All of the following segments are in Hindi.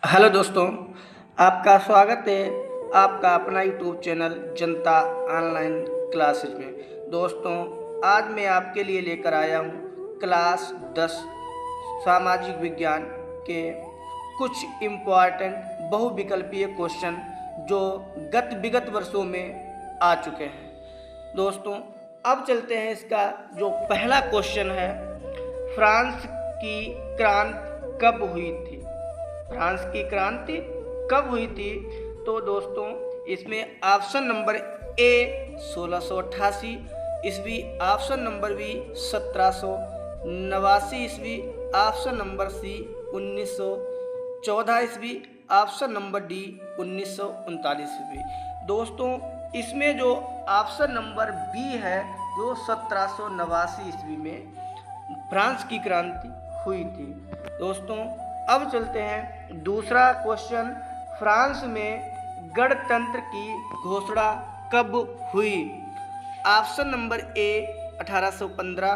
हेलो दोस्तों, आपका स्वागत है आपका अपना यूट्यूब चैनल जनता ऑनलाइन क्लासेज में। दोस्तों, आज मैं आपके लिए लेकर आया हूँ क्लास 10 सामाजिक विज्ञान के कुछ इम्पॉर्टेंट बहुविकल्पीय क्वेश्चन जो विगत वर्षों में आ चुके हैं। दोस्तों, अब चलते हैं। इसका जो पहला क्वेश्चन है, फ्रांस की क्रांति कब हुई थी? फ्रांस की क्रांति कब हुई थी? तो दोस्तों, इसमें ऑप्शन नंबर ए 1688 ईस्वी, ऑप्शन नंबर बी 1789 ईस्वी, ऑप्शन नंबर सी 1914 ईस्वी, ऑप्शन नंबर डी 1939 ईस्वी। दोस्तों, इसमें जो ऑप्शन नंबर बी है जो 1789 ईस्वी में फ्रांस की क्रांति हुई थी। दोस्तों, अब चलते हैं दूसरा क्वेश्चन, फ्रांस में गणतंत्र की घोषणा कब हुई? Option number A 1815,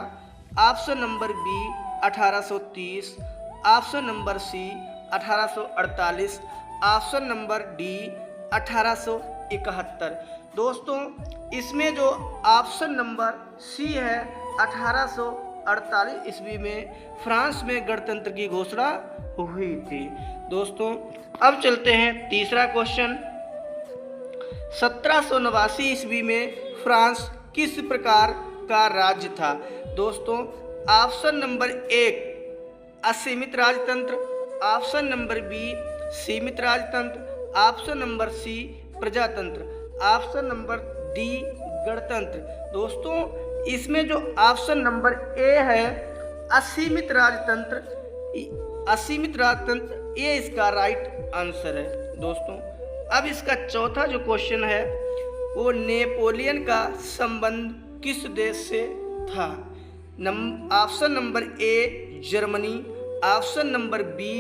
option number B 1830, option number C 1848, option number D 1871। दोस्तों, इसमें जो ऑप्शन नंबर सी है 1848 ईस्वी में फ्रांस में गणतंत्र की घोषणा हुई थी। दोस्तों, अब चलते हैं तीसरा क्वेश्चन, 1789 ईस्वी में फ्रांस किस प्रकार का राज्य था? दोस्तों, ऑप्शन नंबर एक असीमित राजतंत्र, ऑप्शन नंबर बी सीमित राजतंत्र, ऑप्शन नंबर सी प्रजातंत्र, ऑप्शन नंबर डी गणतंत्र। दोस्तों, इसमें जो ऑप्शन नंबर ए है असीमित राजतंत्र, ये इसका राइट आंसर है। दोस्तों, अब इसका चौथा जो क्वेश्चन है वो नेपोलियन का संबंध किस देश से था? Option number A Germany, option number B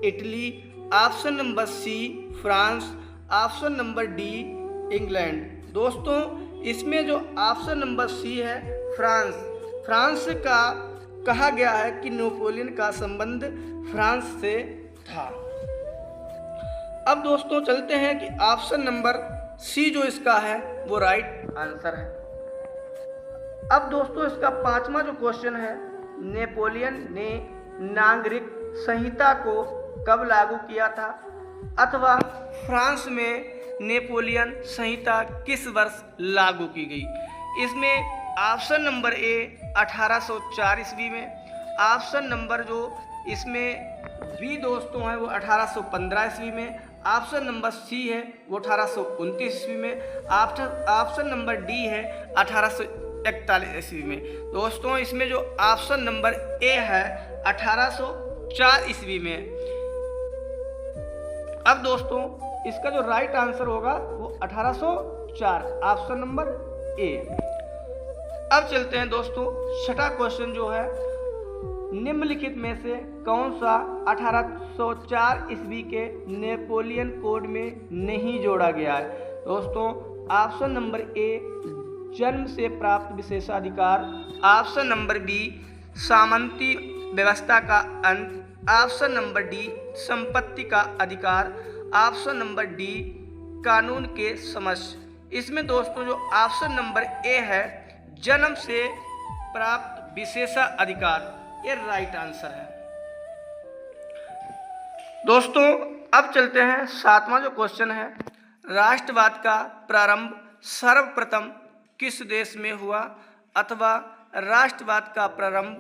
Italy, option number C France, option number D England. दोस्तों, इसमें जो ऑप्शन नंबर सी है फ्रांस का कहा गया है कि नेपोलियन का संबंध फ्रांस से था। अब दोस्तों चलते हैं कि ऑप्शन नंबर सी जो इसका है वो राइट आंसर है। अब दोस्तों, इसका पांचवा जो क्वेश्चन है, नेपोलियन ने नागरिक संहिता को कब लागू किया था? अथवा फ्रांस में नेपोलियन संहिता किस वर्ष लागू की गई? इसमें ऑप्शन नंबर ए 1804 ईस्वी में, ऑप्शन नंबर जो इसमें बी दोस्तों है वो 1815 ईस्वी में, ऑप्शन नंबर सी है वो 1829 ईस्वी में, ऑप्शन नंबर डी है 1841 ईस्वी में। दोस्तों, इसमें जो ऑप्शन नंबर ए है 1804 ईस्वी में। अब दोस्तों, इसका जो राइट आंसर होगा वो 1804, ऑप्शन नंबर ए। अब चलते हैं दोस्तों, छठा क्वेश्चन जो है, निम्नलिखित में से कौन सा 1804 ईस्वी के नेपोलियन कोड में नहीं जोड़ा गया है? दोस्तों, ऑप्शन नंबर ए जन्म से प्राप्त विशेषाधिकार, ऑप्शन नंबर बी सामंती व्यवस्था का अंत, ऑप्शन नंबर डी संपत्ति का अधिकार, ऑप्शन नंबर डी कानून के समझ। इसमें दोस्तों जो ऑप्शन नंबर ए है जन्म से प्राप्त विशेषाधिकार, ये राइट आंसर है। दोस्तों, अब चलते हैं सातवां जो क्वेश्चन है, राष्ट्रवाद का प्रारंभ सर्वप्रथम किस देश में हुआ? अथवा राष्ट्रवाद का प्रारंभ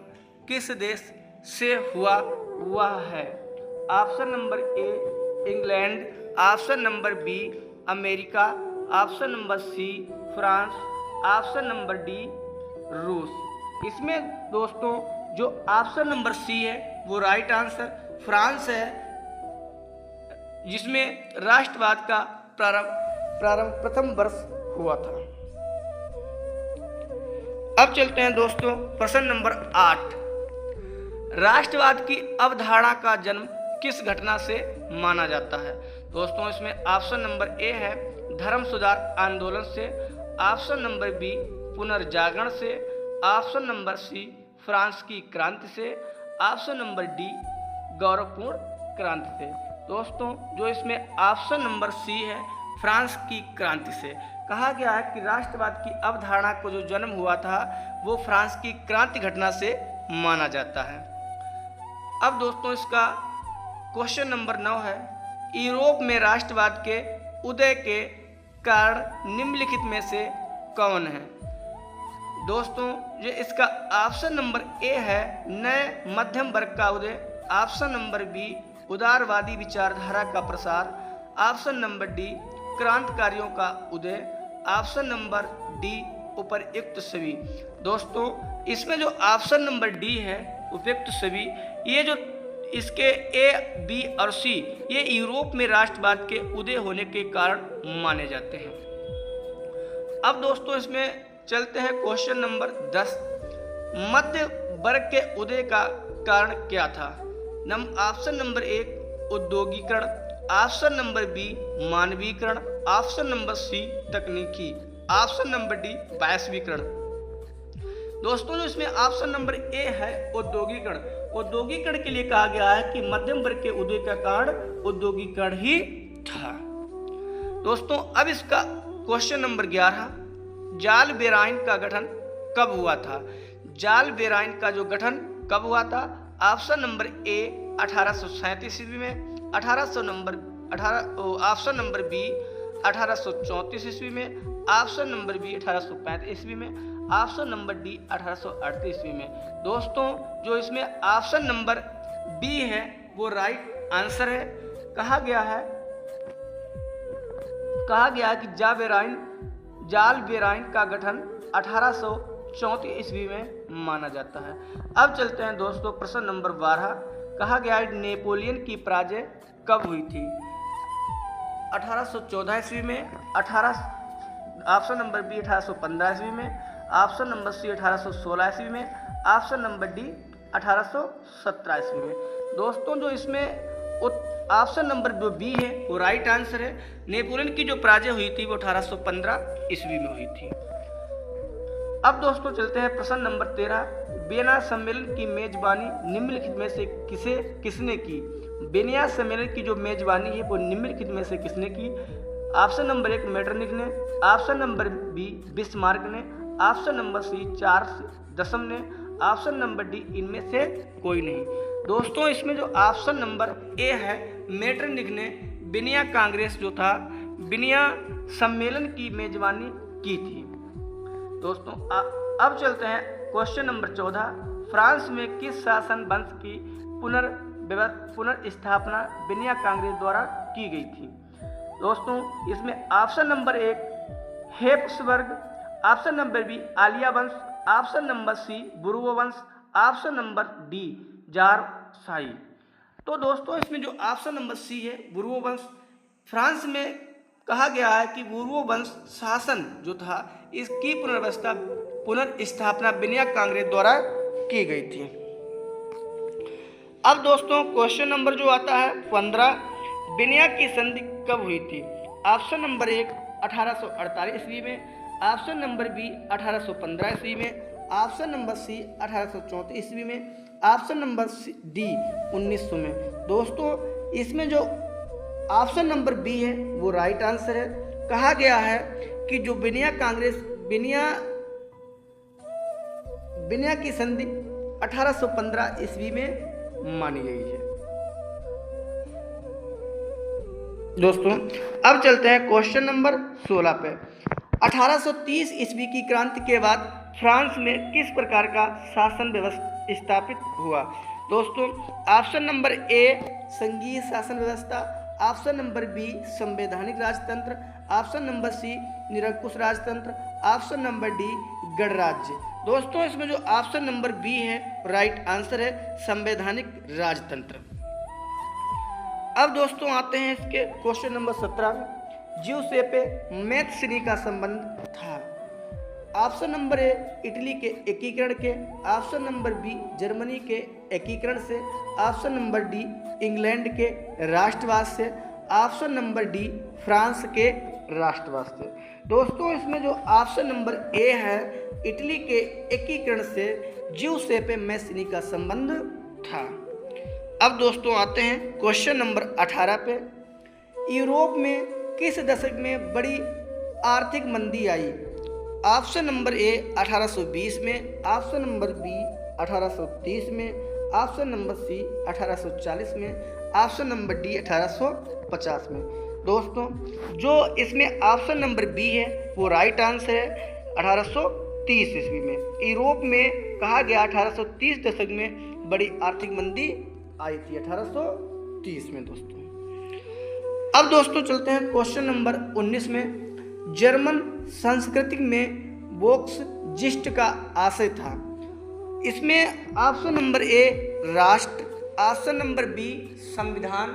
किस देश से हुआ है? Option number A England, option number B America, option number C France, option number D रूस। इसमें दोस्तों जो ऑप्शन नंबर सी है वो राइट आंसर फ्रांस है, जिसमें राष्ट्रवाद का प्रारंभ प्रथम वर्ष हुआ था। अब चलते हैं दोस्तों प्रश्न नंबर 8, राष्ट्रवाद की अवधारणा का जन्म किस घटना से माना जाता है? दोस्तों, इसमें ऑप्शन नंबर ए है धर्म सुधार आंदोलन से, ऑप्शन नंबर बी पुनर्जागरण से, ऑप्शन नंबर सी फ्रांस की क्रांति से, ऑप्शन नंबर डी गौरवपूर्ण क्रांति से। दोस्तों जो इसमें ऑप्शन नंबर सी है, फ्रांस की क्रांति से। कहा गया है कि राष्ट्रवाद की अवधारणा को जो जन्म हुआ था वो फ्रांस की क्रांति घटना से माना जाता है। अब दोस्तों इसका क्वेश्चन नंबर 9 है, यूरोप में राष्ट्रवाद के उदय के कारण निम्नलिखित में से कौन है। दोस्तों ये इसका ऑप्शन नंबर ए है, नए मध्यम वर्ग का उदय। ऑप्शन नंबर बी, उदारवादी विचारधारा का प्रसार। ऑप्शन नंबर डी, क्रांतिकारियों का उदय। ऑप्शन नंबर डी, उपयुक्त सभी। दोस्तों इसमें जो ऑप्शन नंबर डी है, उपयुक्त सभी, ये जो इसके ए, बी और सी ये यूरोप में राष्ट्रवाद के उदय होने के कारण माने जाते हैं। अब दोस्तों इसमें चलते हैं क्वेश्चन नंबर 10, मध्य वर्ग के उदय का कारण क्या था। ऑप्शन नंबर 1, उद्योगीकरण। ऑप्शन नंबर बी, मानवीकरण। ऑप्शन नंबर सी, तकनीकी। ऑप्शन नंबर डी, वैश्वीकरण। दोस्तों जो इसमें ऑप्शन नंबर ए है, औद्योगिकरण। औद्योगिकरण के लिए कहा गया है कि मध्यम वर्ग के उदय का कारण औद्योगिकरण ही था। दोस्तों अब इसका क्वेश्चन नंबर 11, जाल बेराइन का गठन कब हुआ था। जाल बेराइन का जो गठन कब हुआ था। ऑप्शन नंबर ए 1837 ईस्वी में। ऑप्शन नंबर बी 1834 ईस्वी में। ऑप्शन नंबर बी 1835 ईस्वी में। ऑप्शन नंबर डी 1838 ईस्वी में। दोस्तों जो इसमें ऑप्शन नंबर बी है वो राइट आंसर है। कहा गया है कि जाल बेराइन का गठन 1834 ईस्वी में माना जाता है। अब चलते हैं दोस्तों प्रश्न नंबर 12। कहा गया है नेपोलियन की पराजय कब हुई थी। 1814 ईस्वी में। ऑप्शन नंबर बी 1815 ईस्वी में। ऑप्शन नंबर सी 1816 ईस्वी में। ऑप्शन नंबर डी 1817 ईस्वी में। दोस्तों जो इसमें ऑप्शन नंबर जो बी है वो राइट आंसर है। नेपोलियन की जो पराजय हुई थी वो 1815 ईस्वी में हुई थी। अब दोस्तों चलते हैं प्रश्न नंबर 13, वियना सम्मेलन की मेजबानी निम्नलिखित में से किसने की। वियना सम्मेलन की जो मेजबानी है वो निम्नलिखित में से किसने की। ऑप्शन नंबर 1, मेटरनिख ने। ऑप्शन नंबर बी, बिस्मार्क ने। ऑप्शन नंबर सी, चार्ल्स दशम ने। ऑप्शन नंबर डी, इनमें से कोई नहीं। दोस्तों इसमें जो ऑप्शन नंबर ए है, मेटरनिख ने वियना कांग्रेस जो था, वियना सम्मेलन की मेजबानी की थी। दोस्तों अब चलते हैं क्वेश्चन नंबर 14, फ्रांस में किस शासन वंश की पुनर्स्थापना वियना कांग्रेस द्वारा की गई थी। दोस्तों इसमें option number 1, Habsburg. Option number B, आलिया वंश। ऑप्शन नंबर सी, बुर्बो वंश। ऑप्शन नंबर डी, जार शाही। तो दोस्तों इसमें जो ऑप्शन नंबर सी है, बुर्बो वंश, फ्रांस में कहा गया है कि बुर्बो वंश शासन जो था इसकी पुनर्स्थापना वियना कांग्रेस द्वारा की गई थी। अब दोस्तों क्वेश्चन नंबर जो आता है 15, वियना की संधि कब हुई थी। ऑप्शन नंबर 1 1848 ईस्वी में। ऑप्शन नंबर बी 1815 ईस्वी में। ऑप्शन नंबर सी 1834 ईस्वी में। ऑप्शन नंबर डी 1900 में। दोस्तों इसमें जो ऑप्शन नंबर बी है वो राइट आंसर है। कहा गया है कि जो वियना की संधि 1815 ईस्वी में मानी गई है। दोस्तों अब चलते हैं क्वेश्चन नंबर 16 पे। 1830 ईस्वी की क्रांति के बाद फ्रांस में किस प्रकार का शासन व्यवस्था स्थापित हुआ। दोस्तों ऑप्शन नंबर ए, संघीय शासन व्यवस्था। ऑप्शन नंबर बी, संवैधानिक राजतंत्र। ऑप्शन नंबर सी, निरंकुश राजतंत्र। ऑप्शन नंबर डी, गणराज्य। दोस्तों इसमें जो ऑप्शन नंबर बी है राइट आंसर है, संवैधानिक राजतंत्र। अब दोस्तों आते हैं इसके क्वेश्चन नंबर 17 में, ज्यूसेppe मैत्सिनी का संबंध था। ऑप्शन नंबर ए, इटली के एकीकरण के। ऑप्शन नंबर बी, जर्मनी के एकीकरण से। ऑप्शन नंबर डी, इंग्लैंड के राष्ट्रवाद से। ऑप्शन नंबर डी, फ्रांस के राष्ट्रवाद से। दोस्तों इसमें जो ऑप्शन नंबर ए है, इटली के एकीकरण से ज्यूसेppe मैत्सिनी का संबंध था। अब दोस्तों आते हैं क्वेश्चन नंबर 18 पे। यूरोप में किस दशक में बड़ी आर्थिक मंदी आई? ऑप्शन नंबर ए 1820 में, ऑप्शन नंबर बी 1830 में, ऑप्शन नंबर सी 1840 में, ऑप्शन नंबर डी 1850 में। दोस्तों जो इसमें ऑप्शन नंबर बी है वो राइट आंसर है। 1830 ईस्वी में यूरोप में कहा गया 1830 दशक में बड़ी आर्थिक मंदी आई थी 1830 में दोस्तों। अब दोस्तों चलते हैं क्वेश्चन नंबर 19 में। जर्मन संस्कृति में वोक्स जिस्ट का आशय था। इसमें ऑप्शन नंबर ए राष्ट्र, ऑप्शन नंबर बी संविधान,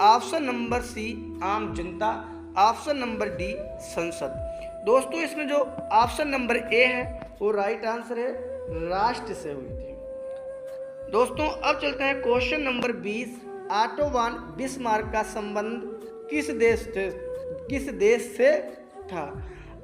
ऑप्शन नंबर सी आम जनता, ऑप्शन नंबर डी संसद। दोस्तों इसमें जो ऑप्शन नंबर ए है वो राइट आंसर है, राष्ट्र से हुई थी। दोस्तों अब चलते हैं question number 20। Otto von Bismarck का संबंध किस देश से था?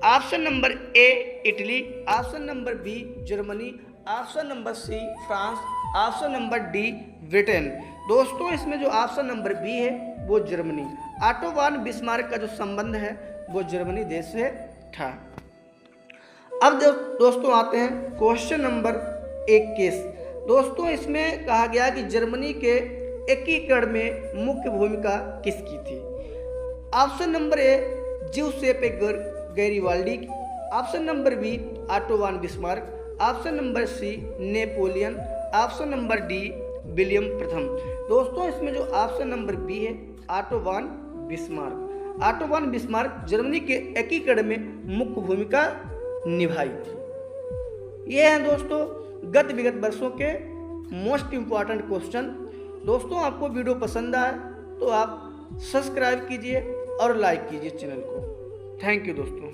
Option number A Italy, option number B Germany, option number C France, option number D Britain. दोस्तों इसमें जो ऑप्शन नंबर बी है वो जर्मनी। ऑटो वान बिस्मार्क का जो संबंध है वो जर्मनी देश से था। अब दोस्तों आते हैं क्वेश्चन नंबर 21। दोस्तों इसमें कहा गया कि जर्मनी के एकीकरण में मुख्य भूमिका किसकी थी? Option number A Giuseppe Garibaldi, option number B Otto von Bismarck, option number C Napoleon, option number D William प्रथम। दोस्तों इसमें जो ऑप्शन नंबर बी है Otto von Bismarck. Otto von Bismarck Germany के एकीकरण में मुख्य भूमिका निभाई थी। ये हैं दोस्तों गत विगत वर्षों के मोस्ट इम्पॉर्टेंट क्वेश्चन। दोस्तों आपको वीडियो पसंद आए तो आप सब्सक्राइब कीजिए और लाइक कीजिए चैनल को। थैंक यू दोस्तों।